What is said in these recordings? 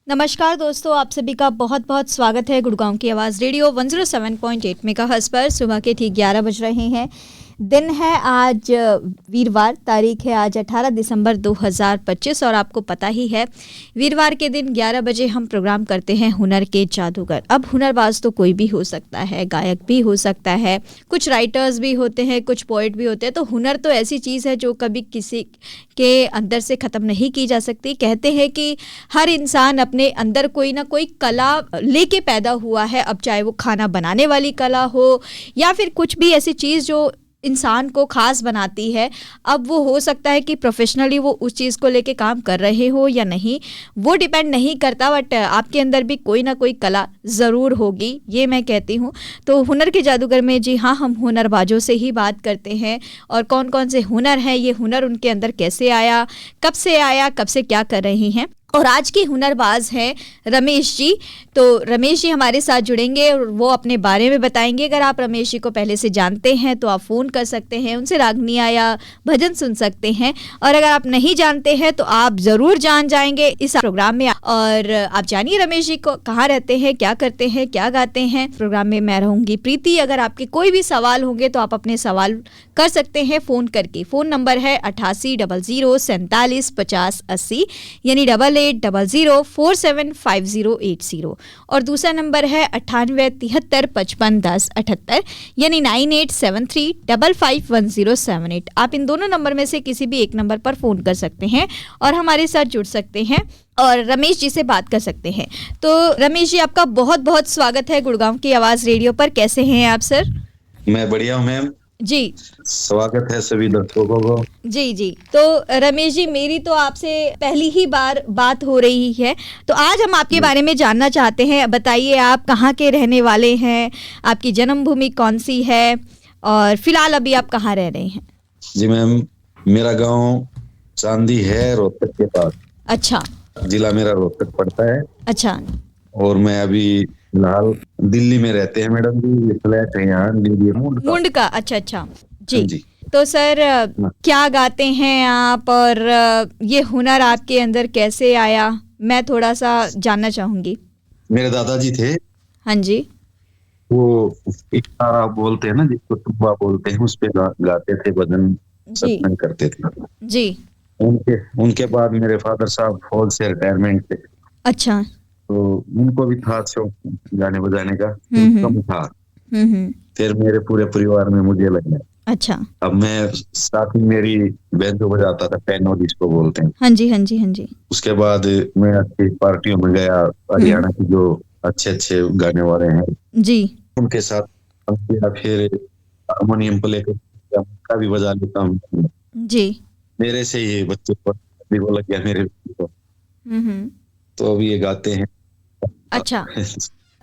नमस्कार दोस्तों, आप सभी का बहुत बहुत स्वागत है गुड़गांव की आवाज़ रेडियो 107.8 मेगाहर्ट्ज़ पर। सुबह के ठीक 11 बज रहे हैं। दिन है आज वीरवार, तारीख है आज 18 दिसंबर 2025 और आपको पता ही है वीरवार के दिन 11 बजे हम प्रोग्राम करते हैं हुनर के जादूगर। अब हुनरबाज तो कोई भी हो सकता है, गायक भी हो सकता है, कुछ राइटर्स भी होते हैं, कुछ पोइट भी होते हैं। तो हुनर तो ऐसी चीज़ है जो कभी किसी के अंदर से ख़त्म नहीं की जा सकती। कहते हैं कि हर इंसान अपने अंदर कोई ना कोई कला लेके पैदा हुआ है, अब चाहे वो खाना बनाने वाली कला हो या फिर कुछ भी ऐसी चीज़ जो इंसान को खास बनाती है। अब वो हो सकता है कि प्रोफेशनली वो उस चीज़ को लेके काम कर रहे हो या नहीं, वो डिपेंड नहीं करता, बट आपके अंदर भी कोई ना कोई कला ज़रूर होगी, ये मैं कहती हूँ। तो हुनर के जादूगर में जी हाँ, हम हुनरबाजों से ही बात करते हैं और कौन कौन से हुनर हैं, ये हुनर उनके अंदर कैसे आया, कब से क्या कर रहे हैं। और आज की हुनरबाज हैं रमेश जी। तो रमेश जी हमारे साथ जुड़ेंगे और वो अपने बारे में बताएंगे। अगर आप रमेश जी को पहले से जानते हैं तो आप फ़ोन कर सकते हैं, उनसे रागनिया या भजन सुन सकते हैं, और अगर आप नहीं जानते हैं तो आप ज़रूर जान जाएंगे इस प्रोग्राम में। और आप जानिए रमेश जी को कहाँ रहते हैं, क्या करते हैं, क्या गाते हैं। प्रोग्राम में मैं रहूँगी प्रीति। अगर आपके कोई भी सवाल होंगे तो आप अपने सवाल कर सकते हैं फ़ोन करके। फ़ोन नंबर है 8800475080 यानी 8800475080 और दूसरा नंबर है 9873551078 यानी 9873551078। आप इन दोनों नंबर में से किसी भी एक नंबर पर फ़ोन कर सकते हैं और हमारे साथ जुड़ सकते हैं और रमेश जी से बात कर सकते हैं। तो रमेश जी, आपका बहुत बहुत स्वागत है गुड़गांव की आवाज़ रेडियो पर। कैसे हैं आप सर? मैं बढ़िया हूँ मैम जी। स्वागत है सभी दर्शकों को। जी जी। तो रमेश जी, मेरी तो आपसे पहली ही बार बात हो रही है, तो आज हम आपके बारे में जानना चाहते हैं। बताइए आप कहाँ के रहने वाले हैं, आपकी जन्मभूमि कौन सी है और फिलहाल अभी आप कहाँ रह रहे हैं? जी मैम, मेरा गांव चांदी है, रोहतक के पास। अच्छा। जिला मेरा रोहतक पड़ता है। अच्छा। और मैं अभी फिलहाल दिल्ली में रहते हैं मैडम जी। ये फ्लैट है यहाँ मुंड का। अच्छा अच्छा जी। जी। तो सर क्या गाते हैं आप और ये हुनर आपके अंदर कैसे आया, मैं थोड़ा सा जानना चाहूंगी। मेरे दादाजी थे, हाँ जी। वो इकतारा बोलते हैं ना, जिसको तुब्बा बोलते हैं, उस पे गाते थे, भजन जी सत्संग करते थे जी। उनके उनके बाद मेरे फादर साहब फौज से रिटायरमेंट थे, अच्छा। तो उनको भी था शौक गाने बजाने का, कम था। हम्म। फिर मेरे पूरे परिवार में मुझे लगा। अच्छा। अब मैं साथ ही मेरी बहन जो बजाता था, पियानो जिसको बोलते हैं। हाँ जी हाँ जी हाँ जी। उसके बाद मैं अच्छी पार्टियों में गया, हरियाणा की जो अच्छे अच्छे गाने वाले हैं जी। उनके साथ किया। फिर हारमोनियम प्ले का भी बजा लेता हूँ। जी। मेरे से ये बच्चे को भी वो लग गया मेरे को, तो अभी ये गाते हैं। अच्छा।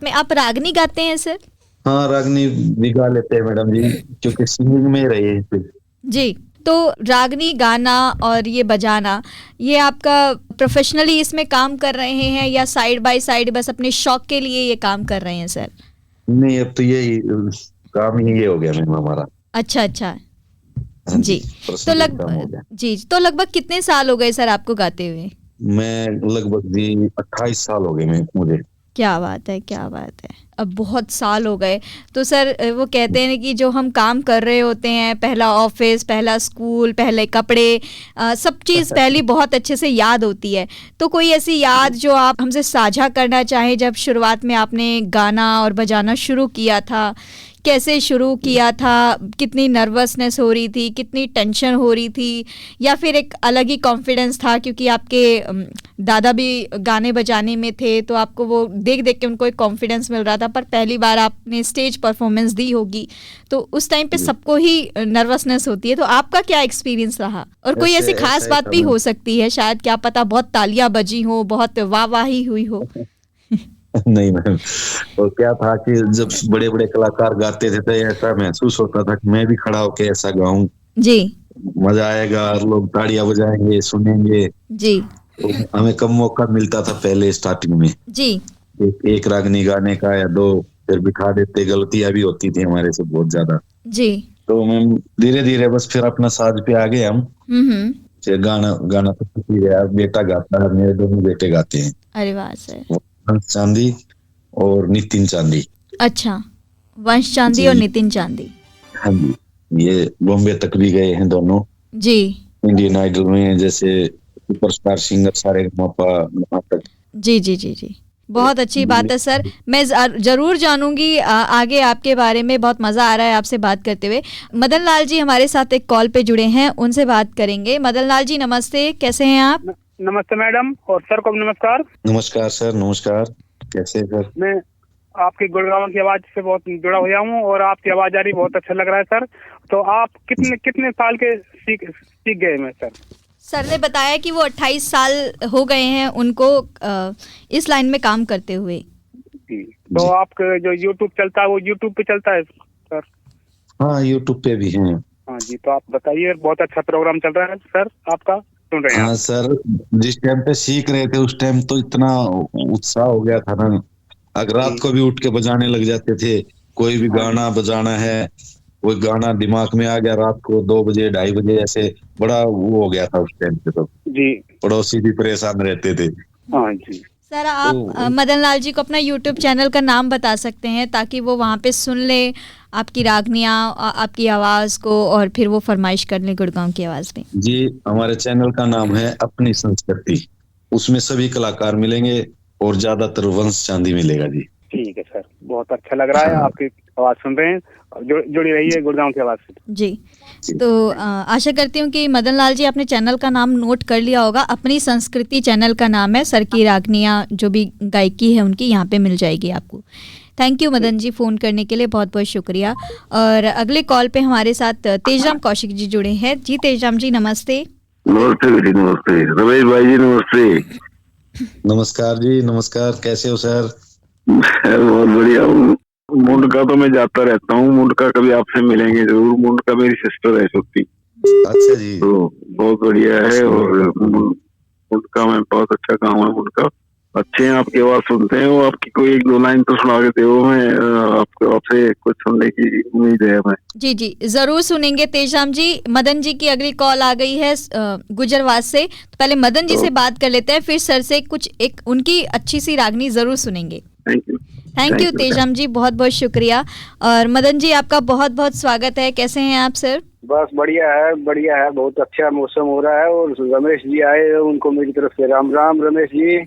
में आप रागनी गाते हैं सर? हाँ, रागनी भी गा लेते हैं मैडम जी, क्योंकि सिंगिंग में ही रहे हैं। जी। तो रागनी गाना और ये बजाना, ये आपका प्रोफेशनली इसमें काम कर रहे हैं या साइड बाय साइड बस अपने शौक के लिए ये काम कर रहे हैं सर? नहीं, अब तो यही काम ही ये हो गया मैम हमारा। अच्छा अच्छा हाँ जी। तो लगभग कितने साल हो गए सर आपको गाते हुए? मैं लगभग जी 28 साल हो गए मुझे। क्या बात है, क्या बात है। अब बहुत साल हो गए। तो सर वो कहते हैं कि जो हम काम कर रहे होते हैं, पहला ऑफिस, पहला स्कूल, पहले कपड़े, सब चीज़ पहली बहुत अच्छे से याद होती है। तो कोई ऐसी याद जो आप हमसे साझा करना चाहें, जब शुरुआत में आपने गाना और बजाना शुरू किया था, कैसे शुरू किया था, कितनी नर्वसनेस हो रही थी, कितनी टेंशन हो रही थी, या फिर एक अलग ही कॉन्फिडेंस था क्योंकि आपके दादा भी गाने बजाने में थे, तो आपको वो देख देख के उनको एक कॉन्फिडेंस मिल रहा था, पर पहली बार आपने स्टेज परफॉर्मेंस दी होगी तो उस टाइम पे सबको ही नर्वसनेस होती है। तो आपका क्या एक्सपीरियंस रहा? और कोई ऐसी खास बात भी हो सकती है, शायद क्या पता बहुत तालियां बजी हो, बहुत वाहवाही हुई हो। नहीं मैम, तो क्या था कि जब बड़े बड़े कलाकार गाते थे तो ऐसा महसूस होता था कि मैं भी खड़ा होके ऐसा गाऊं, जी। मजा आएगा, लोग ताड़ियां बजाएंगे, सुनेंगे। जी। तो हमें कम मौका मिलता था पहले स्टार्टिंग में, जी। एक रागनी गाने का या दो, फिर बिठा देते, गलतियां भी होती थी हमारे से बहुत ज्यादा। जी। तो मैम धीरे धीरे बस फिर अपना साज पे आ गए हम। गाना गाना तो कुछ ही है, बेटा गाता है, मेरे दोनों बेटे गाते हैं, अरे वाह सर। वंश चांदी और नितिन चांदी। अच्छा, वंश चांदी और जी नितिन चांदी। हाँ जी, ये बॉम्बे तक भी गए हैं दोनों, जी इंडियन आइडल में जैसे सुपरस्टार सिंगर सारेगामापा वहाँ तक। जी जी जी जी, बहुत अच्छी बात है सर। मैं जरूर जानूंगी आगे आपके बारे में। बहुत मज़ा आ रहा है आपसे बात करते हुए। मदन लाल जी हमारे साथ एक कॉल पे जुड़े हैं, उनसे बात करेंगे। मदन लाल जी नमस्ते, कैसे हैं आप? नमस्ते मैडम, और सर को भी नमस्कार। नमस्कार सर, नमस्कार, कैसे हैं सर? मैं आपकी गुड़गांव की आवाज से बहुत जुड़ा हुआ हूँ और आपकी आवाज आ रही, बहुत अच्छा लग रहा है सर। तो आप कितने कितने साल के सीख गए मैं सर? सर ने बताया कि वो 28 साल हो गए हैं उनको इस लाइन में काम करते हुए। जी, तो आपका जो यूट्यूब चलता है वो यूट्यूब पे चलता है सर? हाँ, यूट्यूब पे भी हैं। हाँ जी, तो आप बताइए, बहुत अच्छा प्रोग्राम चल रहा है सर आपका, सुन रहे हैं हाँ आप? सर, जिस टाइम पे सीख रहे थे उस टाइम तो इतना उत्साह हो गया था ना, अगर रात को भी उठ के बजाने लग जाते थे, कोई भी हाँ जी, गाना बजाना है, कोई गाना दिमाग में आ गया रात को 2 बजे 2:30 बजे, ऐसे बड़ा वो हो गया था उस टाइम पे, तो जी पड़ोसी भी परेशान रहते थे। हाँ जी। सर आप तो मदन लाल जी को अपना यूट्यूब चैनल का नाम बता सकते हैं ताकि वो वहाँ पे सुन ले आपकी रागनियाँ, आपकी आवाज़ को, और फिर वो फरमाइश कर ले गुड़गांव की आवाज़ में। जी, हमारे चैनल का नाम है अपनी संस्कृति, उसमें सभी कलाकार मिलेंगे और ज्यादातर वंश चांदी मिलेगा जी। ठीक है सर, बहुत अच्छा लग रहा है, हाँ आपकी आवाज सुन रहे हैं। जुड़ी रहिए गुड़गांव की आवाज से। जी, तो आशा करती हूँ कि मदन लाल जी आपने चैनल का नाम नोट कर लिया होगा। अपनी संस्कृति चैनल का नाम है। सर की रागनियाँ जो भी गायकी है उनकी यहाँ पे मिल जाएगी आपको। Thank you Madan ji, phone करने के लिए बहुत बहुत शुक्रिया। और अगले कॉल पे हमारे साथ तेजराम कौशिक जी जुड़े हैं। जी तेजराम जी नमस्ते। नमस्ते बेटी, नमस्ते रमेश भाई जी, नमस्ते। नमस्कार जी, नमस्कार, कैसे हो सर? मैं बहुत बढ़िया हूँ। मुंडका तो मैं जाता रहता हूँ, मुंडका कभी आपसे मिलेंगे जरूर। मुंडका मेरी सिस्टर है छोटी, अच्छा जी। तो बहुत बढ़िया है। और मुंडका में बहुत अच्छा गाँव है मुंडका, अच्छे हैं। आपकी आवाज सुनते हैं, वो आपकी कोई 1-2 लाइन तो सुना के दो। मैं आपको आपसे कुछ सुनने की उम्मीद है हमें। जी जी ज़रूर सुनेंगे तेजराम जी। मदन जी की अगली कॉल आ गई है गुजरवास से, तो पहले मदन जी से बात कर लेते हैं, फिर सर से कुछ एक उनकी अच्छी सी रागनी ज़रूर सुनेंगे। Thank you. तेजराम जी, बहुत बहुत शुक्रिया। और मदन जी आपका बहुत बहुत स्वागत है। कैसे हैं आप सर? बस बढ़िया है, बढ़िया है, बहुत अच्छा मौसम हो रहा है। और रमेश जी आए, उनको मेरी तरफ से राम राम। रमेश जी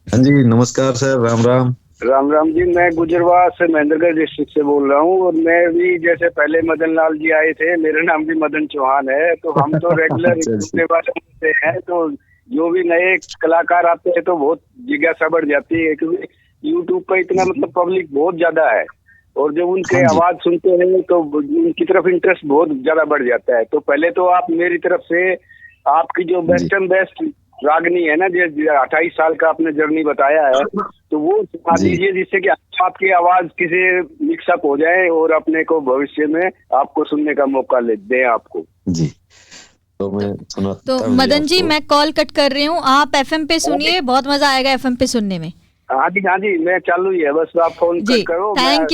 हाँ जी, नमस्कार सर, राम राम। राम राम जी। मैं गुजरवास से महेंद्रगढ़ डिस्ट्रिक्ट से बोल रहा हूँ। और मैं भी, जैसे पहले मदन लाल जी आए थे, मेरा नाम भी मदन चौहान है, तो हम तो रेगुलर अच्छा सुनने वाले होते हैं। तो जो भी नए कलाकार आते हैं तो बहुत जिज्ञासा बढ़ जाती है, क्योंकि यूट्यूब पर इतना मतलब पब्लिक बहुत ज्यादा है, और जब उनके हाँ जी। आवाज सुनते हैं तो उनकी तरफ इंटरेस्ट बहुत ज्यादा बढ़ जाता है। तो पहले तो आप मेरी तरफ से आपकी जो बेस्ट एंड बेस्ट रागनी है ना, जो 28 साल का आपने जर्नी बताया है, तो वो सुना जी। दीजिए, जिससे कि आपकी आवाज किसी मिक्सअप हो जाए और अपने को भविष्य में आपको सुनने का मौका ले दें आपको। जी, तो मैं सुनाता तो हूँ मदन जी आपको। मैं कॉल कट कर रही हूँ, आप एफएम पे सुनिए, बहुत मजा आएगा एफएम पे सुनने में। हाँ जी, हाँ जी, मैं चालू ही है, बस आप फोन जी कट करो। थैंक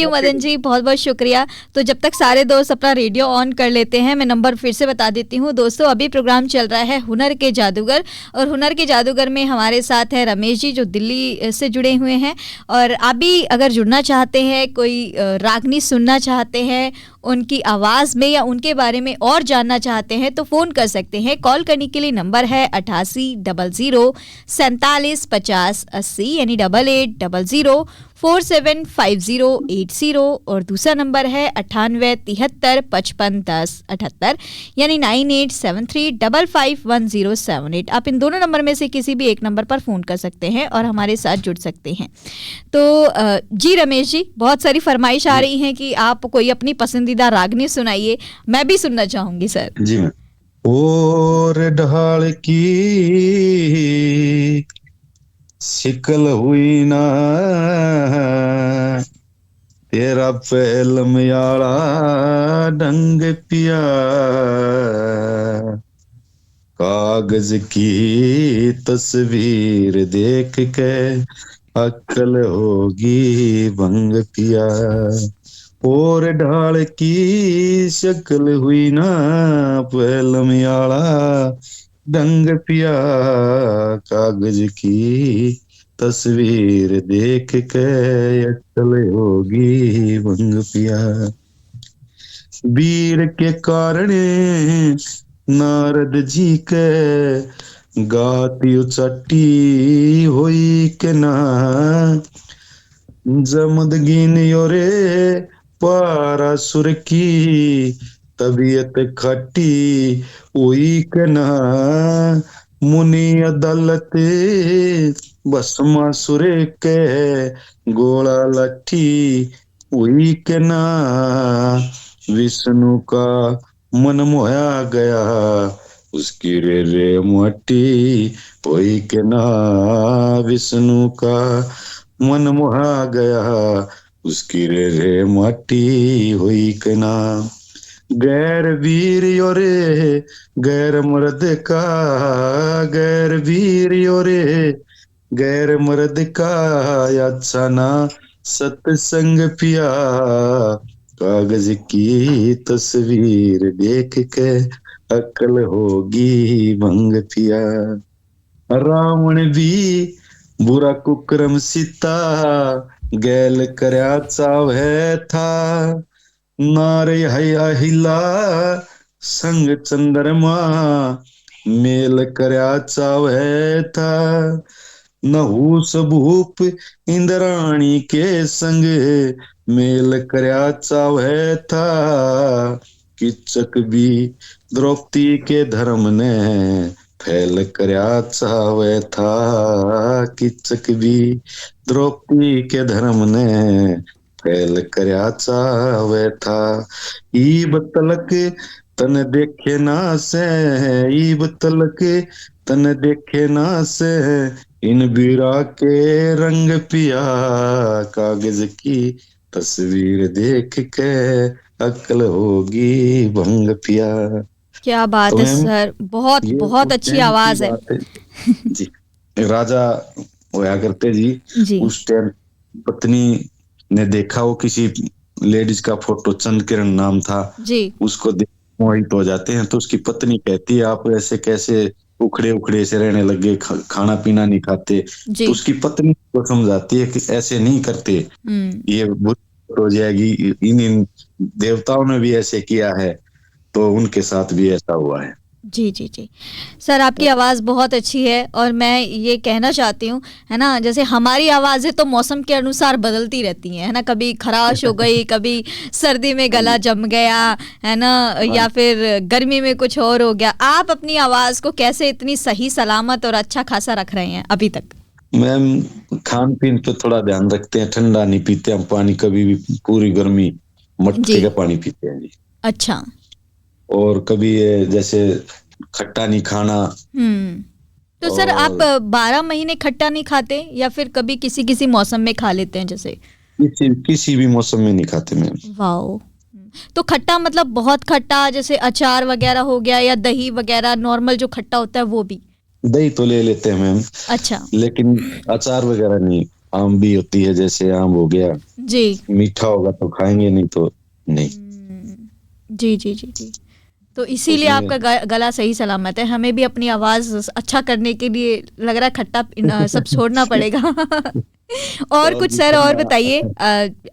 यू मदन जी, बहुत बहुत शुक्रिया। तो जब तक सारे दोस्त अपना रेडियो ऑन कर लेते हैं, मैं नंबर फिर से बता देती हूँ दोस्तों। अभी प्रोग्राम चल रहा है हुनर के जादूगर, और हुनर के जादूगर में हमारे साथ है रमेश जी जो दिल्ली से जुड़े हुए हैं। और आप भी अगर जुड़ना चाहते हैं, कोई रागनी सुनना चाहते हैं उनकी आवाज़ में, या उनके बारे में और जानना चाहते हैं, तो फ़ोन कर सकते हैं। कॉल करने के लिए नंबर है 8800 4750 80, यानी 8800475080, और दूसरा नंबर है 9873551078, यानी 9873551078। आप इन दोनों नंबर में से किसी भी एक नंबर पर फ़ोन कर सकते हैं और हमारे साथ जुड़ सकते हैं। तो जी रमेश जी, बहुत सारी फरमाइश आ रही हैं कि आप कोई अपनी पसंदीदा रागनी सुनाइए, मैं भी सुनना चाहूंगी सर। जी मैं और ढाल की शिकल हुई ना, तेरा पहलम यारा ढंग पिया, कागज की तस्वीर देख के अक्ल होगी भंग पिया। और ढाल की शक्ल हुई ना पहलमियाला, ढंग पिया कागज की तस्वीर देख के अकल होगी भंग पिया। वीर के कारण नारद जी के गाती उचट्टी हुई के ना, जमदगीन योरे पारासुर की तबीयत खट्टी हुई के ना, मुनि अदालत भस्मासुर के गोला लट्ठी हुई के ना, विष्णु का मन मोहा गया उसकी रे रे मट्टी हुई के ना, विष्णु का मन मोहा गया उसकी रे रे माटी हुई के ना। गैर वीर योरे गैर मर्द का, गैर वीर योरे गैर मर्द का अच्छा ना सत्संग पिया, कागज की तस्वीर देख के अकल होगी भंग पिया। रावण भी बुरा कुक्रम सीता गैल करया चावे था, नारे अहिला संग चंद्रमा मेल करया चावे था, नहुस भूप इंद्राणी के संग मेल करया चावे था, किचक भी द्रौपदी के धर्म ने फैल करया चावे था, किचक भी द्रौपदी के धर्म ने फैल करया चावे था। ईब तलक तन देखे ना से, ईब तलक तन देखे ना से, इन वीरा के रंग पिया, कागज की तस्वीर देख के अकल होगी भंग पिया। क्या बात तो है मैम, सर, बहुत ये बहुत उस अच्छी टाइम की आवाज है। बात जी। राजा होया करते जी, जी उस टाइम पत्नी ने देखा, वो किसी लेडीज का फोटो, चंद्रकिरण नाम था, जी उसको देख मोहित हो जाते हैं। तो उसकी पत्नी कहती है आप ऐसे कैसे उखड़े उखड़े से रहने लगे, खाना पीना नहीं खाते। जी। तो उसकी पत्नी को समझाती है कि ऐसे नहीं करते, ये बुरी हो जाएगी, इन देवताओं ने भी ऐसे किया है, तो उनके साथ भी ऐसा हुआ है। जी जी जी सर, आपकी आवाज़ बहुत अच्छी है और मैं ये कहना चाहती हूँ, है ना, जैसे हमारी आवाज़ें तो मौसम के अनुसार बदलती रहती हैं, है ना, कभी खराश हो गई, कभी सर्दी में गला जम गया, है ना, या फिर गर्मी में कुछ और हो गया। आप अपनी आवाज़ को कैसे इतनी सही सलामत और अच्छा खासा रख रहे हैं अभी तक? मैम, खान पीन पे थोड़ा ध्यान रखते हैं, ठंडा नहीं पीते हम पानी कभी भी, पूरी गर्मी मटके का पानी पीते हैं जी। अच्छा। और कभी जैसे खट्टा नहीं खाना। तो सर आप 12 महीने खट्टा नहीं खाते या फिर कभी किसी किसी मौसम में खा लेते हैं? जैसे किसी भी मौसम में नहीं खाते मैम। वाओ। तो खट्टा मतलब बहुत खट्टा, जैसे अचार वगैरह हो गया, या दही वगैरह नॉर्मल जो खट्टा होता है वो भी? दही तो ले लेते हैं मैम। अच्छा। लेकिन अचार वगैरह नहीं। आम भी होती है, जैसे आम हो गया जी, मीठा होगा तो खाएंगे, नहीं तो नहीं। जी जी जी जी। तो इसीलिए आपका गला सही सलामत है। हमें भी अपनी आवाज अच्छा करने के लिए लग रहा है खट्टा सब छोड़ना पड़ेगा। और कुछ सर और बताइए,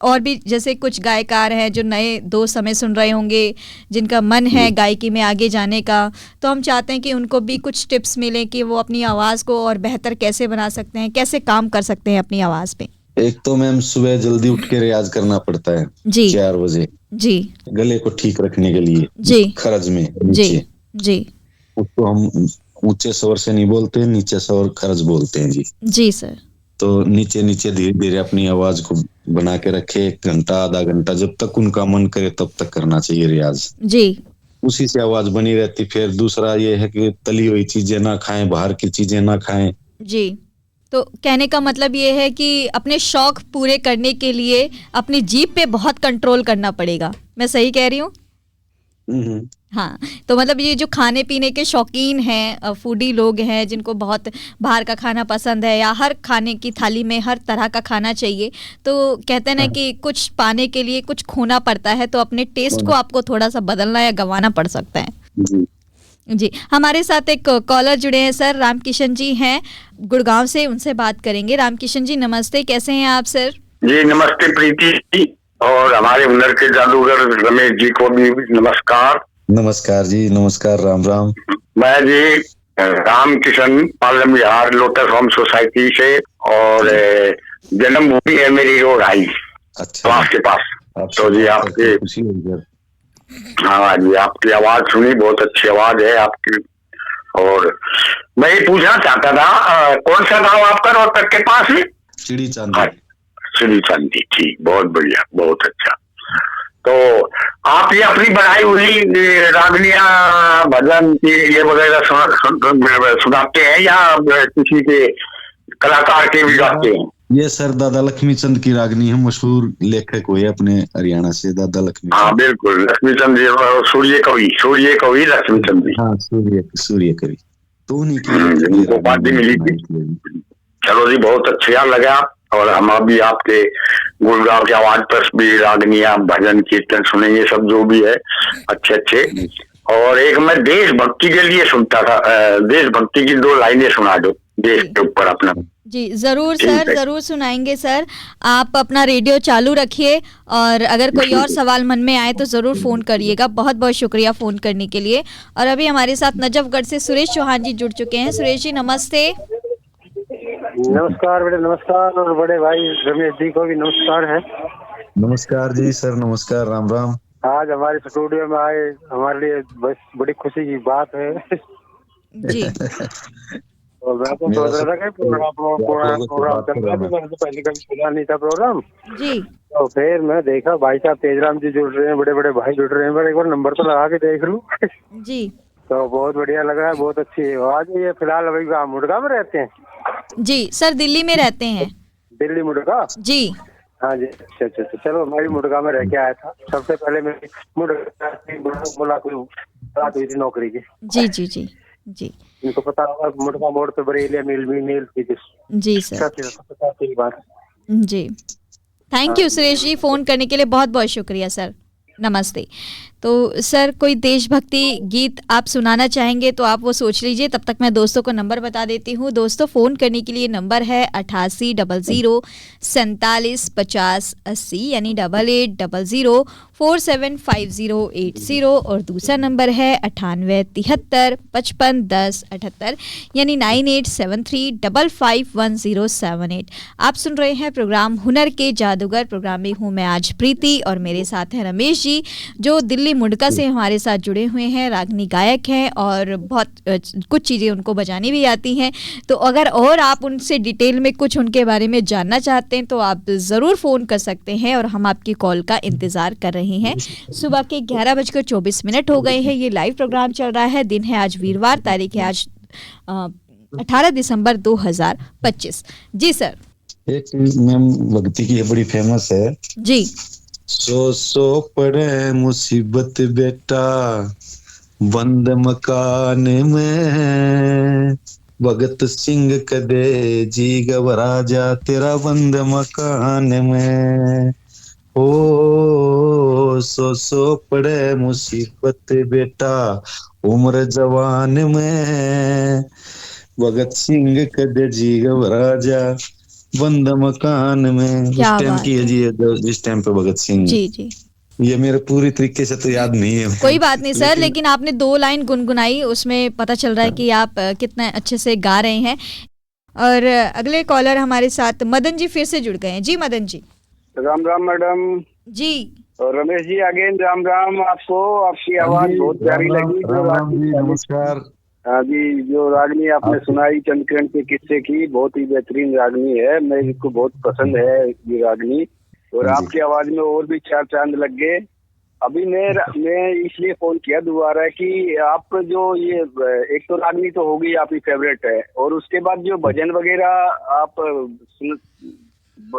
और भी जैसे कुछ गायकार हैं जो नए दोस्त हमें सुन रहे होंगे, जिनका मन है गायकी में आगे जाने का, तो हम चाहते हैं कि उनको भी कुछ टिप्स मिलें कि वो अपनी आवाज़ को और बेहतर कैसे बना सकते हैं, कैसे काम कर सकते हैं अपनी आवाज़ पे। एक तो मैम सुबह जल्दी उठ के रियाज करना पड़ता है जी 4 बजे जी गले को ठीक रखने के लिए। जी खरज में जी नीचे, जी उसको हम ऊंचे स्वर से नहीं बोलते, नीचे स्वर खरज बोलते हैं जी। जी सर। तो नीचे नीचे धीरे धीरे अपनी आवाज को बना के रखे, 1 घंटा आधा घंटा, जब तक उनका मन करे तब तक करना चाहिए रियाज जी। उसी से आवाज बनी रहती। फिर दूसरा ये है कि तली हुई चीजें ना खाएं, बाहर की चीजें ना खाएं जी। तो कहने का मतलब ये है कि अपने शौक पूरे करने के लिए अपनी जीभ पे बहुत कंट्रोल करना पड़ेगा। मैं सही कह रही हूँ? हाँ, तो मतलब ये जो खाने पीने के शौकीन हैं, फूडी लोग हैं जिनको बहुत बाहर का खाना पसंद है या हर खाने की थाली में हर तरह का खाना चाहिए, तो कहते हैं ना कि कुछ पाने के लिए कुछ खोना पड़ता है, तो अपने टेस्ट को आपको थोड़ा सा बदलना या गंवाना पड़ सकता है। जी, हमारे साथ एक कॉलर जुड़े हैं सर, रामकिशन जी हैं गुड़गांव से, उनसे बात करेंगे। रामकिशन जी नमस्ते, कैसे हैं आप सर? जी नमस्ते प्रीति जी, और हमारे हुनर के जादूगर रमेश जी को भी नमस्कार। नमस्कार जी, नमस्कार, राम राम। मैं जी रामकिशन पालम विहार लोटस होम सोसाइटी से, और जन्मभूमि है मेरी रोडाई। अच्छा, तो आपके पास तो जी आपके खुशी हुई। हाँ जी, आपकी आवाज सुनी, बहुत अच्छी आवाज है आपकी। और मैं ये पूछना चाहता था, कौन सा गांव आपका रोहतक के पास है? चिड़ी चांदी। चिड़ी चांदी, ठीक, बहुत बढ़िया, बहुत अच्छा। तो आप ये अपनी बनाई हुई रागनिया भजन ये वगैरह सुनाते हैं या किसी के कलाकार के भी गाते हैं? ये सर दादा लक्ष्मी चंद की रागनी है, मशहूर लेखक हुए अपने हरियाणा से, दादा लक्ष्मी। हाँ बिल्कुल, लक्ष्मी चंद सूर्य कवि लक्ष्मी चंद जी। हाँ, सूर्य कवि, तो उन्हीं की उपाधि मिली थी। चलो जी, बहुत अच्छा लगा, और हम अभी आपके गुड़गांव की आवाज पर भी रागनिया भजन कीर्तन सुनेंगे, सब जो भी है अच्छे। और एक मैं देशभक्ति के लिए सुनता था, देशभक्ति की 2 लाइनें सुना दो देश के ऊपर अपना। जी जरूर सर, जरूर सुनाएंगे सर। आप अपना रेडियो चालू रखिए, और अगर कोई और सवाल मन में आए तो जरूर फोन करिएगा। बहुत बहुत शुक्रिया फोन करने के लिए। और अभी हमारे साथ नजफगढ़ से सुरेश चौहान जी जुड़ चुके हैं। सुरेश जी नमस्ते। नमस्कार बेटे, नमस्कार, और बड़े भाई रमेश जी को भी नमस्कार है। नमस्कार जी सर, नमस्कार, राम राम। आज हमारे स्टूडियो में आए, हमारे लिए बस बड़ी खुशी की बात है जी। और मैं तो सोच रहा था कि प्रोग्राम चल रहा था, मैंने तो पहले कभी सुना नहीं था प्रोग्राम जी। तो फिर मैं देखा भाई साहब तेजराम जी जुड़ रहे हैं, बड़े बड़े भाई जुड़ रहे हैं, मैं एक बार नंबर तो लगा के देख लूं जी। तो बहुत बढ़िया लग रहा है, बहुत अच्छी है। आज ये फिलहाल अभी मुर्गा में रहते हैं? जी सर, दिल्ली में रहते हैं। दिल्ली मुर्गा जी? हाँ जी, अच्छा, चलो मैं भी मुर्गा में रह के आया था। सबसे पहले मेरी मुलाकात हुई थी नौकरी की। जी जी जी जी, इनको पता होगा, मुर्गा मोड़ पे बरेलिया मिल थी जी सर। बात जी, thank you Suresh ji, phone करने के लिए बहुत बहुत शुक्रिया सर, नमस्ते। तो सर कोई देशभक्ति गीत आप सुनाना चाहेंगे तो आप वो सोच लीजिए, तब तक मैं दोस्तों को नंबर बता देती हूँ। दोस्तों फ़ोन करने के लिए नंबर है 8800475080, यानी 8800475080, और दूसरा नंबर है 9873551078, यानी 9873551078। आप सुन रहे हैं प्रोग्राम हुनर के जादूगर। प्रोग्राम में हूँ मैं आज प्रीति, और मेरे साथ हैं रमेश जी, जो दिल्ली मुंडका से हमारे साथ जुड़े हुए हैं, रागनी गायक हैं और बहुत कुछ चीज़ें उनको बजानी भी आती हैं। तो अगर और आप उनसे डिटेल में कुछ उनके बारे में जानना चाहते हैं तो आप ज़रूर फ़ोन कर सकते हैं, और हम आपकी कॉल का इंतज़ार कर रहे हैं। सुबह के 11:24 हो गए हैं। ये लाइव प्रोग्राम चल रहा है। दिन है आज वीरवार, तारीख है आज 18 दिसंबर 2025। जी सर। एक मैम भक्ति की बड़ी फेमस है जी। सो पड़े मुसीबत बेटा बंद मकान में, भगत सिंह कदे जी घबरा जा तेरा बंद मकान में। ओ सो पड़े मुसीबत बेटा उम्र जवान में, भगत सिंह कदे जी घबरा जा बंद मकान में। उस टाइम की है जी, जिस टाइम पे भगत सिंह। जी जी, ये मेरे पूरी तरीके से तो याद नहीं है। कोई बात नहीं सर, लेकिन आपने 2 लाइन गुनगुनाई, उसमें पता चल रहा है कि आप कितना अच्छे से गा रहे हैं। और अगले कॉलर हमारे साथ मदन जी फिर से जुड़ गए हैं। जी मदन जी। राम राम मैडम जी। और रमेश जी अगेन राम राम आपको। आपकी आवाज बहुत प्यारी लगी। नमस्कार। हाँ जी, जो रागनी आपने सुनाई चंद्रकिरण के किस्से की, बहुत ही बेहतरीन रागनी है, मेरे को बहुत पसंद है ये रागनी। और आपकी आवाज में और भी 4 चांद लग गए। अभी मैं इसलिए फोन किया दोबारा कि आप जो ये एक तो रागनी तो होगी आपकी फेवरेट है, और उसके बाद जो भजन वगैरह आप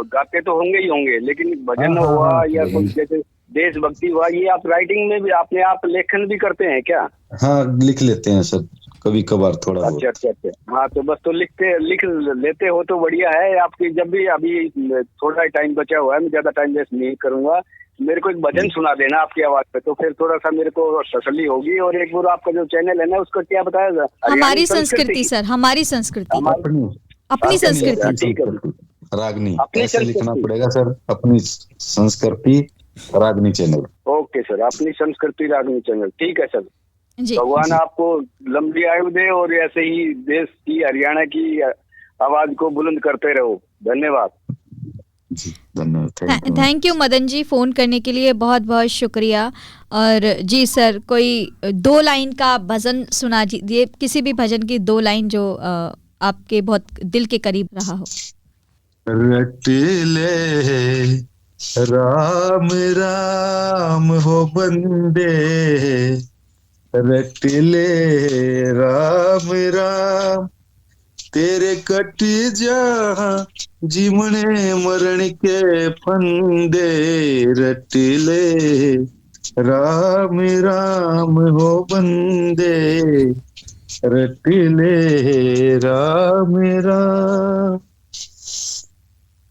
गाते तो होंगे ही होंगे, लेकिन भजन हुआ या कोई जैसे देशभक्ति हुआ, ये आप राइटिंग में भी अपने आप लेखन भी करते हैं क्या? हाँ, लिख लेते हैं सर, कभी कभार थोड़ा बहुत। अच्छा। हाँ, तो बस तो लिख लेते हो तो बढ़िया है। आपकी जब भी अभी थोड़ा टाइम बचा हुआ है, मैं ज्यादा टाइम वेस्ट नहीं करूंगा, मेरे को एक भजन सुना देना आपकी आवाज पे, तो फिर थोड़ा सा मेरे को तसल्ली होगी। और एक बार आपका जो चैनल है ना, उसका क्या बताया? हमारी संस्कृति सर, हमारी संस्कृति, अपनी संस्कृति। ठीक है, रागनी ऐसे लिखना पड़ेगा सर, अपनी संस्कृति रागनी चैनल। ओके सर, अपनी संस्कृति रागनी चैनल, ठीक है सर जी। भगवान आपको लंबी आयु दे और ऐसे ही देश की, हरियाणा की आवाज को बुलंद करते रहो। धन्यवाद जी, धन्यवाद। Thank you Madan ji, phone करने के लिए बहुत बहुत शुक्रिया। और जी सर, कोई 2 लाइन का भजन सुना दीजिए, किसी भी भजन की 2 लाइन जो आपके बहुत दिल के करीब रहा हो। रट ले राम राम हो बंदे, रट ले राम राम, तेरे कट जहाँ जीवने मरण के फंदे, रट ले राम राम हो बंदे, रट ले राम राम।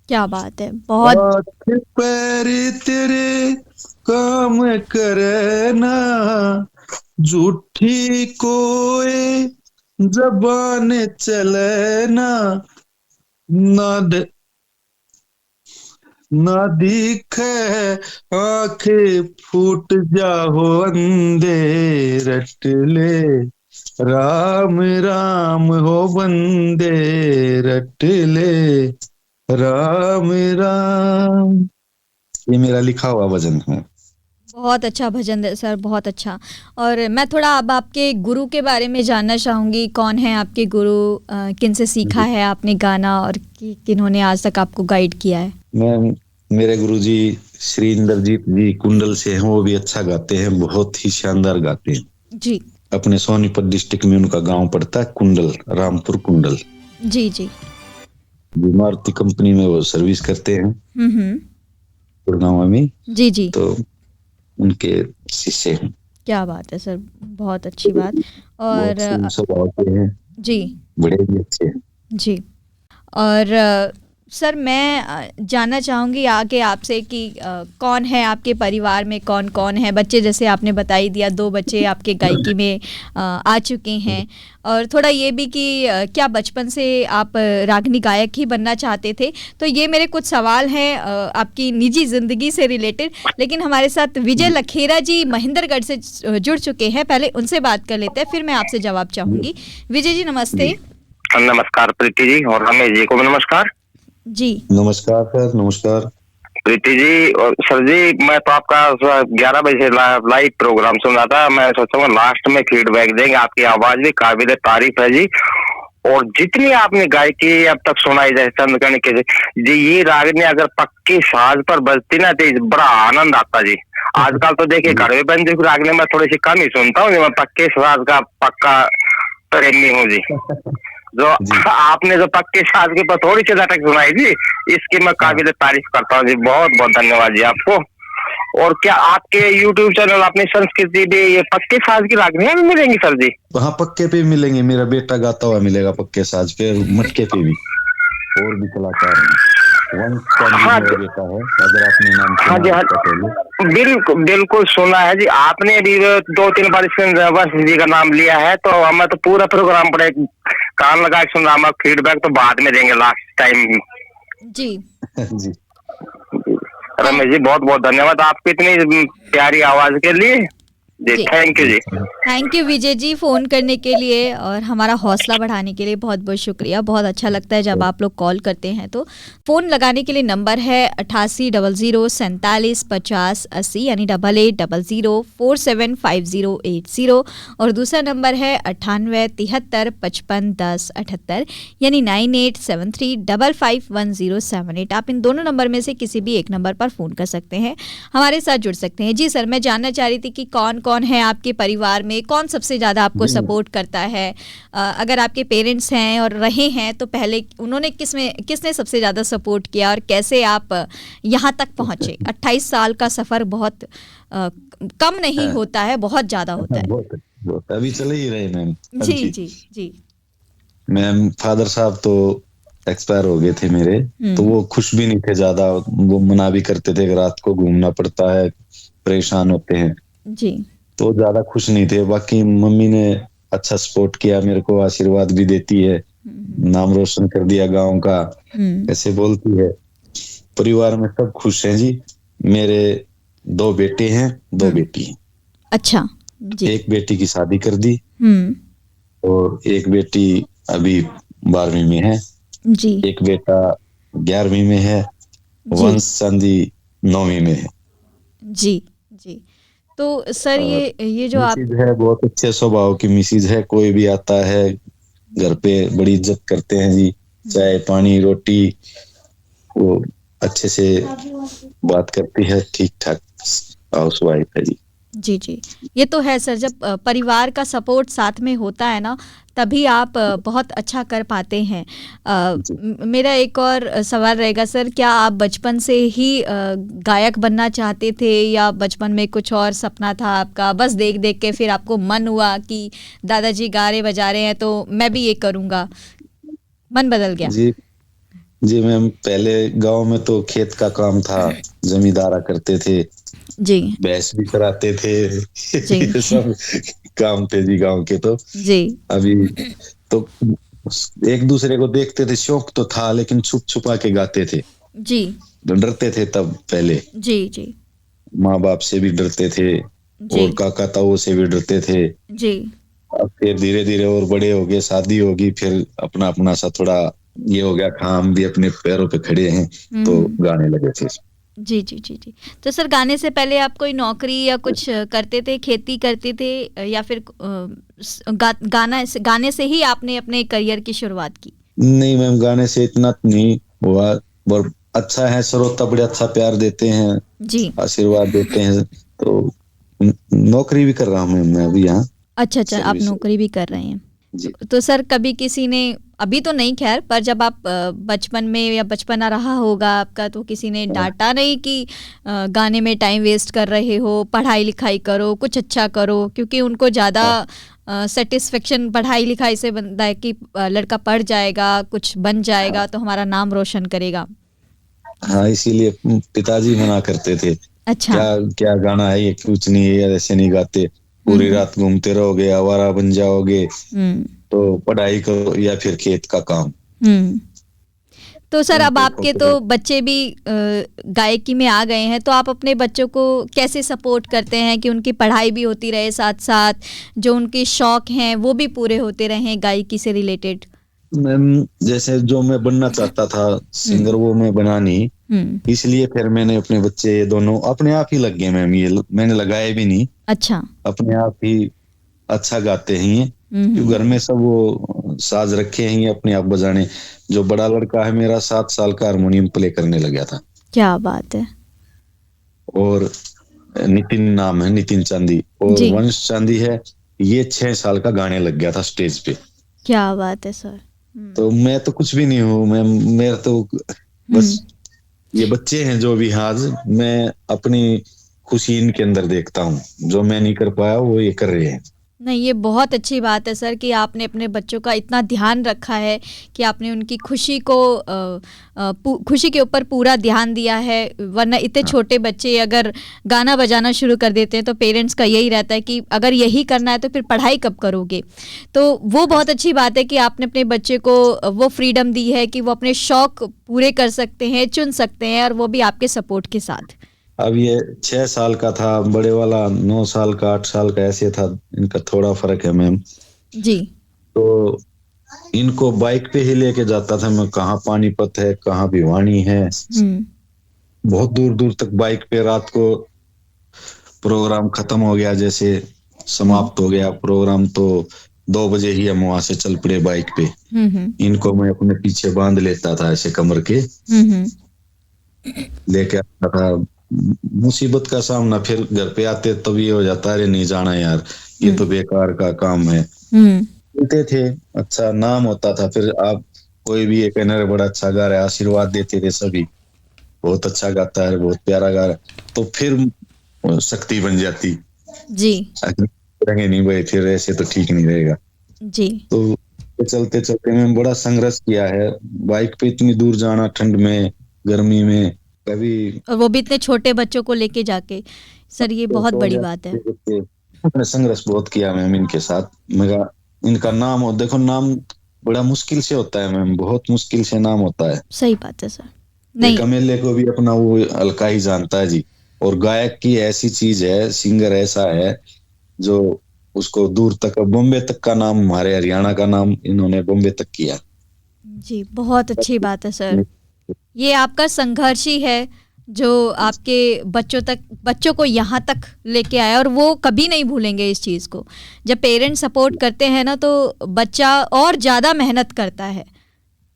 क्या बात है, बहुत। हाथ पैर तेरे काम करे ना, झूठी कोई जबान चले ना, ना दिखे आंखें फूट जाओ अंधे, रट ले राम राम हो बंदे, रट ले राम राम। ये मेरा लिखा हुआ भजन है। बहुत अच्छा भजन है सर, बहुत अच्छा। और मैं थोड़ा अब आपके गुरु के बारे में जानना चाहूँगी। कौन है आपके गुरु, किन से सीखा है आपने गाना, और किन्होंने आज तक आपको गाइड किया है? मेरे गुरुजी श्री इंद्रजीत जी कुंडल से हैं, वो भी अच्छा गाते हैं, बहुत ही शानदार गाते हैं जी। अपने सोनीपत डिस्ट्रिक्ट में उनका गांव पड़ता है कुंडल, रामपुर कुंडल जी जी। मारुति कंपनी में वो सर्विस करते हैं गुड़गांव में जी जी। तो उनके शिष्य हैं। क्या बात है सर, बहुत अच्छी बात। और हैं जी, बड़े भी अच्छे हैं जी। और सर मैं जानना चाहूँगी आगे आपसे कि कौन है आपके परिवार में, कौन कौन है बच्चे? जैसे आपने बता ही दिया, 2 बच्चे आपके गायकी में आ चुके हैं। और थोड़ा ये भी कि क्या बचपन से आप रागनी गायक ही बनना चाहते थे? तो ये मेरे कुछ सवाल हैं आपकी निजी ज़िंदगी से रिलेटेड, लेकिन हमारे साथ विजय लखेरा जी महेंद्रगढ़ से जुड़ चुके हैं, पहले उनसे बात कर लेते हैं, फिर मैं आपसे जवाब चाहूँगी। विजय जी नमस्ते। नमस्कार प्रीति जी, और रमेश जी को भी नमस्कार जी। नमस्कार सर, नमस्कार प्रीति जी। और सर जी, मैं तो आपका 11 बजे लाइव प्रोग्राम सुन रहा था। मैं सोचूंगा लास्ट में फीडबैक देंगे, आपकी आवाज भी काबिल तारीफ है जी। और जितनी आपने गायकी अब तक सुनाई जाए चंद्रकर्ण के जी, ये रागनी अगर पक्के साज पर बजती ना तो बड़ा आनंद आता जी। आजकल तो देखिए घर में बन जी रागनी मैं थोड़ी सी कम ही सुनता हूँ, मैं पक्के साज का पक्का प्रेमी हूँ जी। जो आपने जो पक्के साज के पर थोड़ी सी नाटक सुनाई जी, इसकी मैं काबिल तारीफ करता हूँ जी। बहुत बहुत धन्यवाद जी आपको। और क्या आपके YouTube चैनल अपनी संस्कृति भी ये पक्के साज की रागनियां भी मिलेंगी सर जी? हाँ, पक्के पे मिलेंगे, मेरा बेटा गाता हुआ मिलेगा पक्के साज पे, मटके पे भी, और भी कलाकार हैं। हाँ बेटा है, अगर आपने नाम हाँ जी, हाँ बिल्कुल बिल्कुल सुना है जी। आपने भी 2-3 बार वंश जी का नाम लिया है, तो हमें तो पूरा प्रोग्राम पड़े कान लगा के सुन रहा हूँ। फीडबैक तो बाद में देंगे लास्ट टाइम जी। जी रमेश जी, बहुत बहुत धन्यवाद आपकी इतनी प्यारी आवाज के लिए जी। थैंक यू जी। Thank you Vijay ji phone करने के लिए और हमारा हौसला बढ़ाने के लिए बहुत बहुत शुक्रिया। बहुत अच्छा लगता है जब आप लोग कॉल करते हैं। तो फ़ोन लगाने के लिए नंबर है 8800475080 यानी 8800475080 और दूसरा नंबर है 9873551078 यानी 9873551078। आप इन दोनों नंबर में से किसी भी एक नंबर पर फ़ोन कर सकते हैं, हमारे साथ जुड़ सकते हैं। जी सर, मैं जानना चाह रही थी कि कौन कौन कौन है आपके परिवार में, कौन सबसे ज़्यादा आपको सपोर्ट करता है? अगर आपके पेरेंट्स हैं और रहे हैं तो पहले उन्होंने किसने सबसे ज़्यादा सपोर्ट किया और कैसे आप यहाँ तक पहुँचे? 28 साल का सफ़र बहुत कम नहीं होता है, बहुत ज़्यादा होता है। बहुत अभी चले ही रहे मैम। जी जी जी। मैम फादर साहब तो एक्सपायर हो गए थे मेरे, तो वो खुश भी नहीं थे ज्यादा, वो मना भी करते थे कि रात को घूमना पड़ता है, परेशान होते हैं जी, तो ज्यादा खुश नहीं थे। बाकी मम्मी ने अच्छा सपोर्ट किया मेरे को, आशीर्वाद भी देती है, नाम रोशन कर दिया गांव का, ऐसे बोलती है। परिवार में सब खुश हैं जी। मेरे 2 बेटे हैं, 2 बेटी हैं। अच्छा जी। एक बेटी की शादी कर दी और एक बेटी अभी 12वीं में है जी। एक बेटा 11वीं में है, वंश चांदी 9वीं में है जी जी। तो सर ये जो आप है, बहुत अच्छे स्वभाव की मिसेज है। कोई भी आता है घर पे बड़ी इज्जत करते हैं जी, चाय पानी रोटी वो अच्छे से बात करती है, ठीक ठाक हाउस वाइफ है जी। जी जी, ये तो है सर। जब परिवार का सपोर्ट साथ में होता है ना, तभी आप बहुत अच्छा कर पाते हैं। मेरा एक और सवाल रहेगा सर, क्या आप बचपन से ही गायक बनना चाहते थे या बचपन में कुछ और सपना था आपका? बस देख देख के फिर आपको मन हुआ कि दादाजी गा रहे बजा रहे हैं तो मैं भी ये करूँगा, मन बदल गया? जी मैम, पहले गांव में तो खेत का काम था, जमींदारा करते थे जी, भैंस भी कराते थे ये सब काम थे जी गांव के। तो जी अभी तो एक दूसरे को देखते थे, शौक तो था लेकिन छुप छुपा के गाते थे जी, डरते थे तब पहले। जी जी, माँ बाप से भी डरते थे और काका ताऊ से भी डरते थे जी। अब फिर धीरे धीरे और बड़े हो गए, शादी होगी, फिर अपना अपना सा थोड़ा ये हो गया, हम भी अपने पैरों पे खड़े हैं तो गाने लगे थे। जी जी जी जी। तो सर गाने से पहले आप कोई नौकरी या कुछ करते थे, खेती करते थे या फिर गाने से ही आपने अपने करियर की शुरुआत की? नहीं मैम, गाने से इतना नहीं हुआ, और अच्छा है, श्रोता बड़े अच्छा प्यार देते हैं जी, आशीर्वाद देते हैं, तो नौकरी भी कर रहा हूँ मैं अभी यहाँ। अच्छा अच्छा, आप नौकरी भी कर रहे हैं जी। तो सर कभी किसी ने, अभी तो नहीं खैर, पर जब आप बचपन में या बचपना रहा होगा आपका, तो किसी ने डांटा नहीं कि गाने में टाइम वेस्ट कर रहे हो, पढ़ाई लिखाई करो, कुछ अच्छा करो? क्योंकि उनको ज़्यादा सेटिस्फेक्शन पढ़ाई लिखाई से बनता है कि लड़का पढ़ जाएगा, कुछ बन जाएगा तो हमारा नाम रोशन करेगा। हाँ, इसीलिए पिताजी मना करते थे। अच्छा, क्या क्या गाना है ये, कुछ नहीं है, ऐसे नहीं गाते, पूरी रात घूमते रहोगे, आवारा बन जाओगे, तो पढ़ाई करो या फिर खेत का काम। तो सर अब आपके तो बच्चे भी गायकी में आ गए हैं, तो आप अपने बच्चों को कैसे सपोर्ट करते हैं कि उनकी पढ़ाई भी होती रहे, साथ साथ जो उनके शौक हैं वो भी पूरे होते रहें गायकी से रिलेटेड? मैम जैसे जो मैं बनना चाहता था सिंगर, वो मैं बना नहीं, इसलिए फिर मैंने अपने बच्चे ये दोनों अपने आप ही लग गए मैम, ये मैंने लगाए भी नहीं। अच्छा, अपने आप ही अच्छा गाते हैं, क्योंकि घर में सब वो साज रखे हैं अपने आप बजाने। जो बड़ा लड़का है मेरा 7 साल का हारमोनियम प्ले करने लग गया था। क्या बात है। और नितिन नाम है, नितिन चांदी, और वंश चांदी है, ये 6 साल का गाने लग गया था स्टेज पे। क्या बात है सर। तो मैं तो कुछ भी नहीं हूँ, मेरा तो बस ये बच्चे हैं जो भी, आज मैं अपनी खुशी इनके अंदर देखता हूँ, जो मैं नहीं कर पाया वो ये कर रहे हैं। नहीं, ये बहुत अच्छी बात है सर कि आपने अपने बच्चों का इतना ध्यान रखा है कि आपने उनकी खुशी को खुशी के ऊपर पूरा ध्यान दिया है। वरना इतने छोटे बच्चे अगर गाना बजाना शुरू कर देते हैं तो पेरेंट्स का यही रहता है कि अगर यही करना है तो फिर पढ़ाई कब करोगे। तो वो बहुत अच्छी बात है कि आपने अपने बच्चे को वो फ्रीडम दी है कि वो अपने शौक पूरे कर सकते हैं, चुन सकते हैं, और वो भी आपके सपोर्ट के साथ। अब ये 6 साल का था, बड़े वाला 9 साल का, 8 साल का, ऐसे था, इनका थोड़ा फर्क है मैम जी। तो इनको बाइक पे ही लेके जाता था मैं, कहाँ पानीपत है, कहाँ भिवानी है, बहुत दूर दूर तक बाइक पे। रात को प्रोग्राम खत्म हो गया, जैसे समाप्त हो गया प्रोग्राम, तो 2 बजे ही हम वहां से चल पड़े बाइक पे। इनको मैं अपने पीछे बांध लेता था ऐसे कमर के, लेके आता था, मुसीबत का सामना फिर घर पे आते तब ये हो जाता है, अरे नहीं जाना यार, ये तो बेकार का काम है। बोलते थे, अच्छा नाम होता था, फिर आप कोई भी एक कहना बड़ा अच्छा गा रहा है, आशीर्वाद देते थे सभी, बहुत अच्छा गाता है, बहुत प्यारा गा रहा है, तो फिर शक्ति बन जाती जी। करेंगे नहीं भाई, फिर ऐसे तो ठीक नहीं रहेगा जी। तो चलते चलते मैंने बड़ा संघर्ष किया है, बाइक पे इतनी दूर जाना, ठंड में गर्मी में, कभी, और वो भी इतने छोटे बच्चों को लेके जाके, सर ये बहुत बड़ी बात है। मैंने संघर्ष बहुत किया मैम इनके साथ। मेरा इनका नाम हो, देखो नाम बड़ा मुश्किल से होता है मैम, बहुत मुश्किल से नाम होता है। सही बात है सर। नहीं, कमेले को भी अपना वो हल्का ही जानता है जी। और गायक की ऐसी चीज है, सिंगर ऐसा है जो उसको दूर तक, बॉम्बे तक का नाम, हमारे हरियाणा का नाम इन्होंने बॉम्बे तक किया जी। बहुत अच्छी बात है सर। ये आपका संघर्ष ही है जो आपके बच्चों को यहाँ तक लेके आया, और वो कभी नहीं भूलेंगे इस चीज़ को। जब पेरेंट्स सपोर्ट करते हैं ना, तो बच्चा और ज़्यादा मेहनत करता है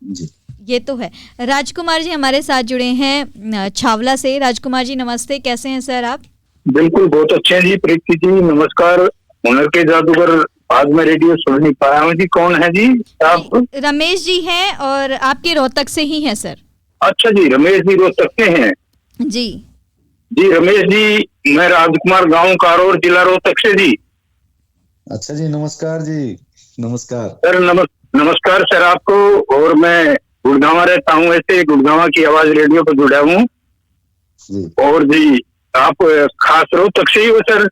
जी। ये तो है। राजकुमार जी हमारे साथ जुड़े हैं छावला से। राजकुमार जी नमस्ते, कैसे हैं सर आप? बिल्कुल बहुत अच्छे हैं जी प्रीति जी, नमस्कार। हुनर के जादूगर, आज मैं रेडियो सुन नहीं पाया हूँ जी, कौन है जी आप? रमेश जी हैं, और आपके रोहतक से ही हैं सर। अच्छा जी, रमेश जी रोहतक से हैं जी। जी रमेश जी, मैं राजकुमार, गांव कारोर, जिला रोहतक से जी। अच्छा जी, नमस्कार जी। नमस्कार सर, नमस्कार सर आपको। और मैं गुड़गांव रहता हूँ, ऐसे गुड़गांव की आवाज रेडियो पर जुड़ा हूँ जी। और जी आप खास रोहतक से ही हो सर?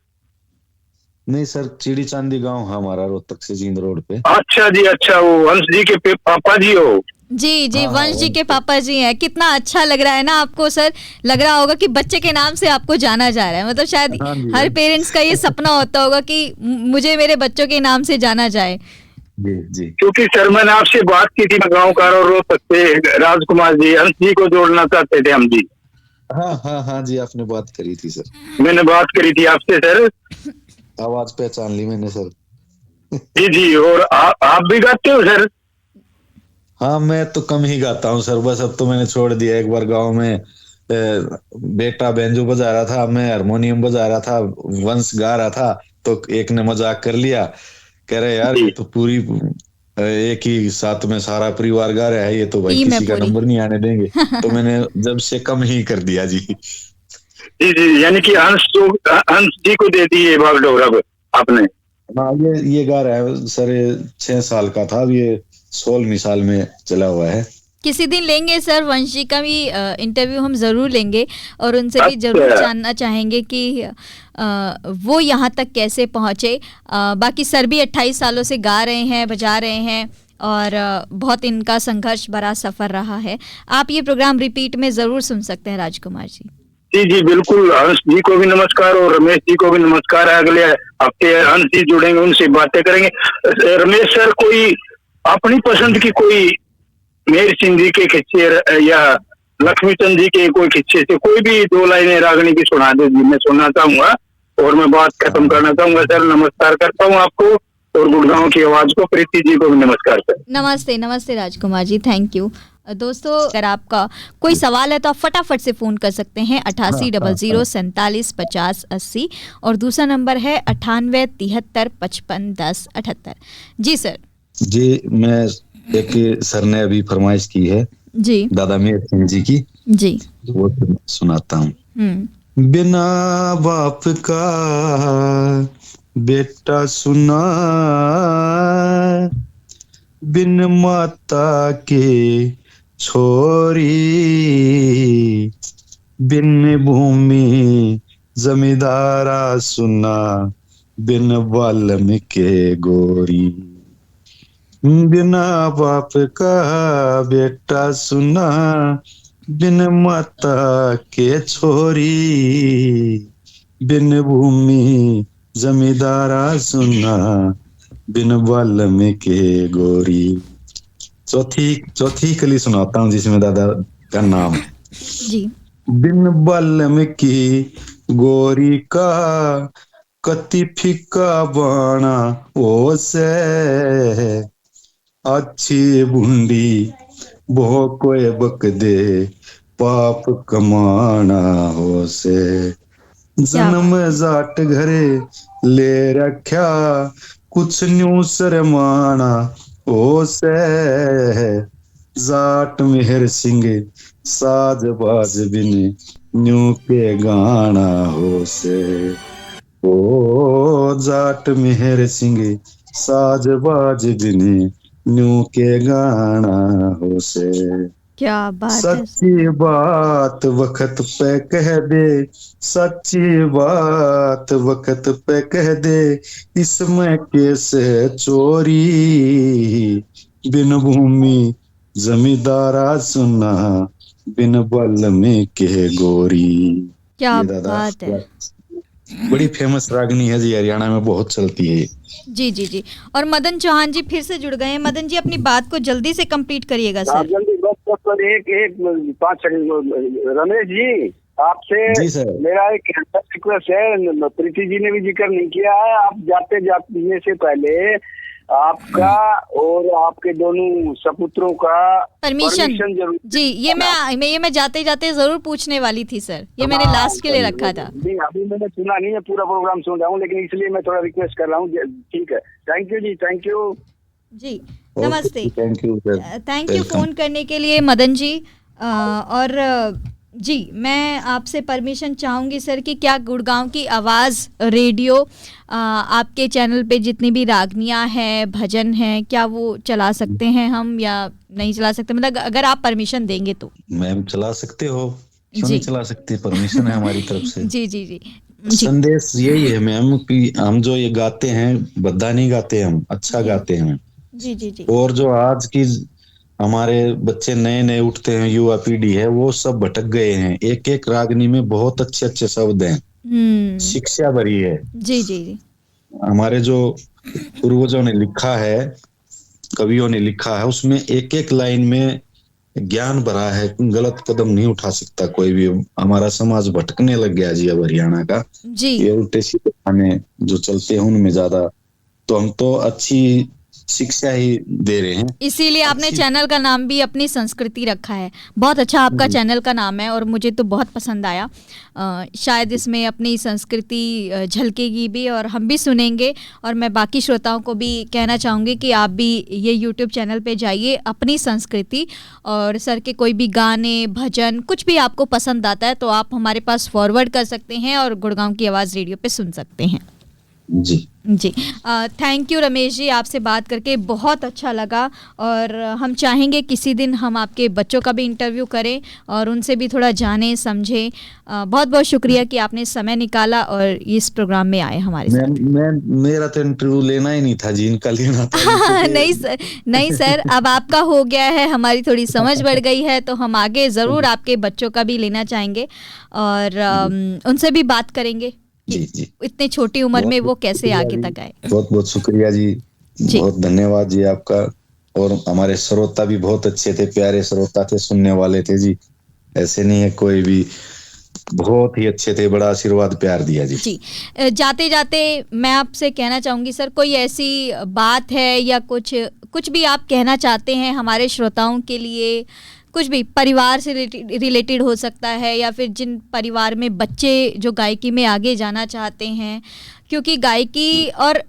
नहीं सर, चिड़ी चांदी गांव है हमारा, रोहतक से जींद रोड पे। अच्छा जी, अच्छा, वो वंश जी के पापा जी हो? जी जी, वंश जी के पापा जी हैं। कितना अच्छा लग रहा है ना आपको सर, लग रहा होगा कि बच्चे के नाम से आपको जाना जा रहा है। मतलब शायद हर पेरेंट्स का ये सपना होता होगा कि मुझे मेरे बच्चों के नाम से जाना जाए। जी जी। क्योंकि सर मैंने आपसे बात की थी, गाँव का रोहतक से राजकुमार जी, अंश जी को जोड़ना चाहते थे हम जी। हाँ हाँ हाँ जी, आपने बात करी थी सर। मैंने बात करी थी आपसे सर। आवाज पहचान ली मैंने सर। जी जी। और आप भी गाते हो सर? हाँ, मैं तो कम ही गाता हूँ सर, बस अब तो मैंने छोड़ दिया। एक बार गांव में बेटा बैंजो बजा रहा था, मैं हारमोनियम बजा रहा था, वंश गा रहा था, तो एक ने मजाक कर लिया, कह रहे यार ये तो पूरी एक ही साथ में सारा परिवार गा रहा है, ये तो भाई किसी का नंबर नहीं आने देंगे। तो मैंने जब से कम ही कर दिया जी। जी जी, यानी कि अंश जी को दे दिए बागडोर आपने? हाँ, ये गा रहा है सर, 6 साल का था, अब ये 16वीं साल में चला हुआ है। किसी दिन लेंगे सर वंश जी का भी इंटरव्यू, हम ज़रूर लेंगे और उनसे भी ज़रूर जानना चाहेंगे कि वो यहाँ तक कैसे पहुँचे। बाकी सर भी 28 सालों से गा रहे हैं, बजा रहे हैं, और बहुत इनका संघर्ष भरा सफ़र रहा है। आप ये प्रोग्राम रिपीट में ज़रूर सुन सकते हैं राजकुमार जी। जी जी बिल्कुल। हंस जी को भी नमस्कार और रमेश जी को भी नमस्कार। अगले हफ्ते हंस जी जुड़ेंगे, उनसे बातें करेंगे। रमेश सर, कोई अपनी पसंद की कोई मेहर सिंह जी के खिस्से या लक्ष्मीचंद जी के कोई खिस्से से कोई भी 2 लाइनें रागनी की सुना दे जी, मैं सुनना चाहूंगा और मैं बात खत्म करना चाहूंगा। सर नमस्कार करता हूँ आपको और गुड़गांव की आवाज को, प्रीति जी को भी नमस्कार सर। नमस्ते नमस्ते राजकुमार जी, थैंक यू। दोस्तों अगर आपका कोई सवाल है तो आप फटाफट से फ़ोन कर सकते हैं 8800475080 और दूसरा नंबर है 9873551078। जी सर। जी, मैं एक सर ने अभी फरमाइश की है जी, दादा मेहर सिंह जी की, जी वो सुनाता हूँ। बिना बाप का बेटा सुना, बिन माता के छोरी, बिन भूमि जमींदारा सुना, बिन बालम के गोरी। बिना बाप का बेटा सुना, बिन माता के छोरी, बिन भूमि जमींदारा सुना, बिन बालम के गोरी। चौथी कली सुनाता हूँ जिसमें दादा का नाम जी। बिन बालम की गोरी का कति फिक्का बाणा ओ से, अच्छी बूंदी वो कोई बक दे पाप कमाना हो से, जन्म जाट घरे ले रख्या, कुछ न्यू शरमाना हो से, जाट मेहर सिंह साज बाज बिन न्यू के गाना हो से, ओ जाट मेहर सिंह साज बाज बिन न्यू के गाना हो से। क्या बात है। सच्ची बात वक्त पे कह दे, सच्ची बात वक्त पे कह दे, इसमें कैसे चोरी, बिन भूमि जमींदारा सुना, बिन बल में के गोरी। क्या बात है। बड़ी फेमस रागनी है जी, हरियाणा में बहुत चलती है। जी जी जी। और मदन चौहान जी फिर से जुड़ गए हैं। मदन जी अपनी बात को जल्दी से कंप्लीट करिएगा सर। जल्दी बस एक 5 सेकंड। रमेश जी आपसे मेरा एक रिक्वेस्ट है, प्रीति जी ने भी जिक्र नहीं किया है, आप जाने से पहले आपका और आपके दोनों सपुत्रों का परमिशन जरूर जी। ये मैं जाते जाते जरूर पूछने वाली थी सर, ये मैंने लास्ट के लिए रखा था। नहीं अभी मैंने सुना नहीं है, पूरा प्रोग्राम सुन रहा हूँ, लेकिन इसलिए मैं थोड़ा रिक्वेस्ट कर रहा हूँ। ठीक है, थैंक यू जी, थैंक यू जी, नमस्ते, थैंक यू फोन करने के लिए मदन जी। और जी मैं आपसे परमिशन चाहूँगी सर कि क्या गुड़गांव की आवाज़ रेडियो आपके चैनल पे जितनी भी रागनियाँ हैं, भजन हैं, क्या वो चला सकते हैं हम या नहीं चला सकते? मतलब अगर आप परमिशन देंगे तो। मैम चला सकते हो, क्यों नहीं चला सकते, परमिशन है हमारी तरफ से। जी जी जी। संदेश यही है मैम कि हम जो ये गाते हैं बद्दा नहीं गाते, हम अच्छा गाते हैं। जी जी जी। और जो आज की हमारे बच्चे नए नए उठते हैं, युवा पीढ़ी है, वो सब भटक गए हैं। एक एक रागनी में बहुत अच्छे अच्छे शब्द हैं, शिक्षा भरी है। जी जी जी। हमारे जो पूर्वजों ने लिखा है, कवियों ने लिखा है, उसमें एक एक लाइन में ज्ञान भरा है। गलत कदम नहीं उठा सकता कोई भी। हमारा समाज भटकने लग गया जी अब हरियाणा का जी। ये उल्टे सीधे खाने जो चलते हैं उनमें ज्यादा, तो हम तो अच्छी शिक्षा ही दे रहे हैं। इसीलिए आपने चैनल का नाम भी अपनी संस्कृति रखा है। बहुत अच्छा आपका चैनल का नाम है और मुझे तो बहुत पसंद आया। शायद इसमें अपनी संस्कृति झलकेगी भी और हम भी सुनेंगे। और मैं बाकी श्रोताओं को भी कहना चाहूँगी कि आप भी ये YouTube चैनल पे जाइए, अपनी संस्कृति और सर के कोई भी गाने भजन कुछ भी आपको पसंद आता है तो आप हमारे पास फॉरवर्ड कर सकते हैं और गुड़गांव की आवाज़ रेडियो पे सुन सकते हैं। जी जी। थैंक यू रमेश जी, आपसे बात करके बहुत अच्छा लगा। और हम चाहेंगे किसी दिन हम आपके बच्चों का भी इंटरव्यू करें और उनसे भी थोड़ा जानें समझें। बहुत बहुत शुक्रिया कि आपने समय निकाला और इस प्रोग्राम में आए हमारे साथ। मेरा तो इंटरव्यू लेना ही नहीं था जी, इनका लेना था। नहीं सर, अब आपका हो गया है, हमारी थोड़ी समझ बढ़ गई है तो हम आगे ज़रूर आपके बच्चों का भी लेना चाहेंगे और उनसे भी बात करेंगे जी जी। इतने छोटी उम्र में वो कैसे आगे तक आए। बहुत बहुत शुक्रिया जी, बहुत धन्यवाद जी आपका। और हमारे श्रोता भी बहुत अच्छे थे, प्यारे श्रोता थे, सुनने वाले थे जी, ऐसे नहीं है कोई भी, बहुत ही अच्छे थे, बड़ा आशीर्वाद प्यार दिया जी। जी जाते जाते मैं आपसे कहना चाहूंगी सर, कोई ऐसी बात है या कुछ भी आप कहना चाहते हैं हमारे श्रोताओं के लिए? कुछ भी परिवार से रिलेटेड हो सकता है या फिर जिन परिवार में बच्चे जो गायकी में आगे जाना चाहते हैं, क्योंकि गायकी और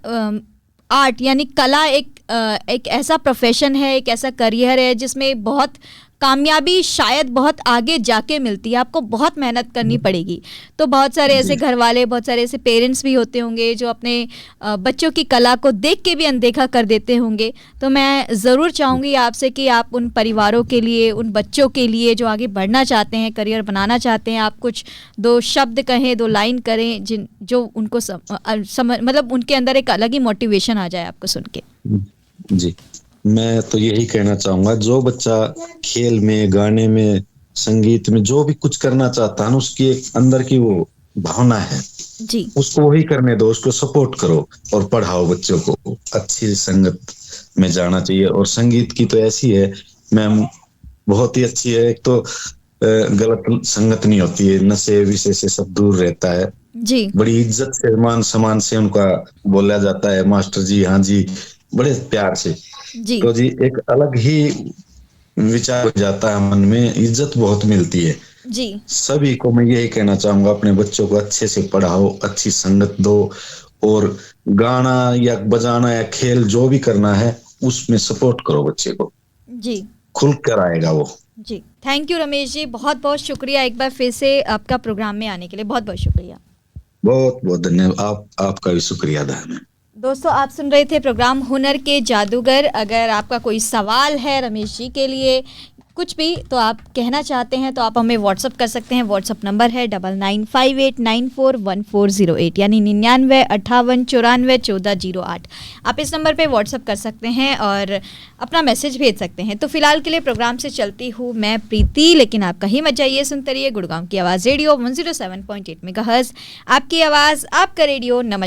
आर्ट यानी कला एक ऐसा प्रोफेशन है, एक ऐसा करियर है जिसमें बहुत कामयाबी शायद बहुत आगे जाके मिलती है, आपको बहुत मेहनत करनी पड़ेगी। तो बहुत सारे ऐसे घर वाले, बहुत सारे ऐसे पेरेंट्स भी होते होंगे जो अपने बच्चों की कला को देख के भी अनदेखा कर देते होंगे। तो मैं ज़रूर चाहूँगी आपसे कि आप उन परिवारों के लिए, उन बच्चों के लिए जो आगे बढ़ना चाहते हैं, करियर बनाना चाहते हैं, आप कुछ 2 शब्द कहें, 2 लाइन करें जो उनको मतलब उनके अंदर एक अलग ही मोटिवेशन आ जाए आपको सुन के। जी मैं तो यही कहना चाहूंगा, जो बच्चा खेल में, गाने में, संगीत में जो भी कुछ करना चाहता है ना, उसकी अंदर की वो भावना है जी, उसको वही करने दो, उसको सपोर्ट करो और पढ़ाओ बच्चों को। अच्छी संगत में जाना चाहिए। और संगीत की तो ऐसी है मैम, बहुत ही अच्छी है। एक तो गलत संगत नहीं होती है, नशे विषय से सब दूर रहता है जी। बड़ी इज्जत से, मान सम्मान से उनका बोला जाता है, मास्टर जी, हाँ जी, बड़े प्यार से। जी। तो जी एक अलग ही विचार हो जाता है, मन में इज्जत बहुत मिलती है जी। सभी को मैं यही कहना चाहूंगा, अपने बच्चों को अच्छे से पढ़ाओ, अच्छी संगत दो, और गाना या बजाना या खेल जो भी करना है उसमें सपोर्ट करो बच्चे को, जी खुल कर आएगा वो। जी, थैंक यू रमेश जी, बहुत बहुत शुक्रिया एक बार फिर से आपका प्रोग्राम में आने के लिए, बहुत बहुत शुक्रिया। बहुत बहुत धन्यवाद, आपका भी शुक्रिया अदा है। दोस्तों, आप सुन रहे थे प्रोग्राम हुनर के जादूगर। अगर आपका कोई सवाल है रमेश जी के लिए, कुछ भी तो आप कहना चाहते हैं तो आप हमें व्हाट्सअप कर सकते हैं। व्हाट्सअप नंबर है 9958941408, यानी 9958941408। आप इस नंबर पे व्हाट्सअप कर सकते हैं और अपना मैसेज भेज सकते हैं। तो फिलहाल के लिए प्रोग्राम से चलती हूँ मैं प्रीति, लेकिन आप कहीं मत जाइए, सुनते रहिए गुड़गांव की आवाज़ रेडियो 107.8 मेगाहर्ट्ज़, आपकी आवाज़ आपका रेडियो। नमस्कार।